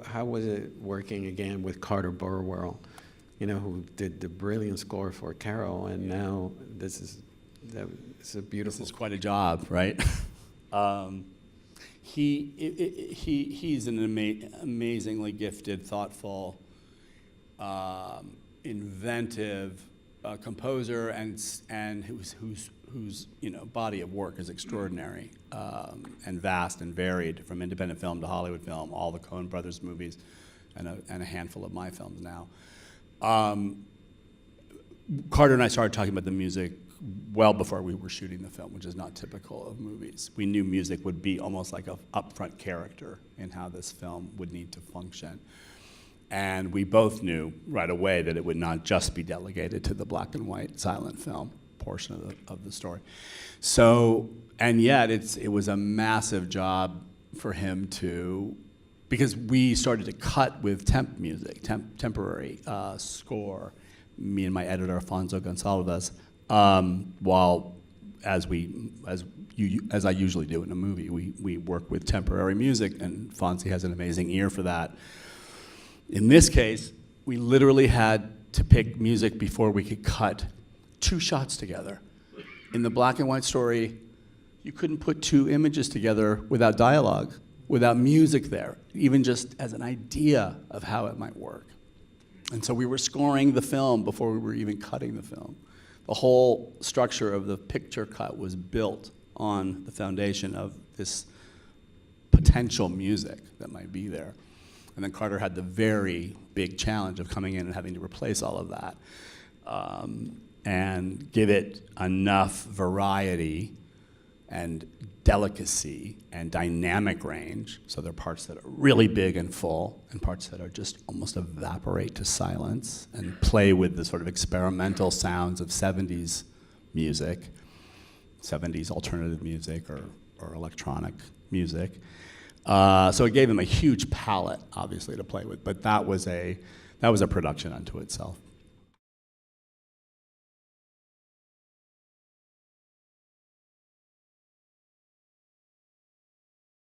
How was it working again with Carter Burwell, who did the brilliant score for Carol, and now it's a beautiful. This is quite a job, right? He's an amazingly gifted, thoughtful, inventive composer, and whose body of work is extraordinary and vast and varied, from independent film to Hollywood film, all the Coen Brothers movies, and a handful of my films now. Carter and I started talking about the music well before we were shooting the film, which is not typical of movies. We knew music would be almost like an upfront character in how this film would need to function. And we both knew right away that it would not just be delegated to the black and white silent film portion of the story. So, and yet it was a massive job for him because we started to cut with temp music, temporary score, me and my editor, Afonso Gonçalves, while as I usually do in a movie, we work with temporary music, and Fonzie has an amazing ear for that. In this case, we literally had to pick music before we could cut 2 shots together. In the black and white story, you couldn't put 2 images together without dialogue, without music there, even just as an idea of how it might work. And so we were scoring the film before we were even cutting the film. The whole structure of the picture cut was built on the foundation of this potential music that might be there. And then Carter had the very big challenge of coming in and having to replace all of that and give it enough variety and delicacy and dynamic range. So there are parts that are really big and full, and parts that are just almost evaporate to silence and play with the sort of experimental sounds of 70s music, 70s alternative music or electronic music. So it gave him a huge palette, obviously, to play with, but that was a production unto itself.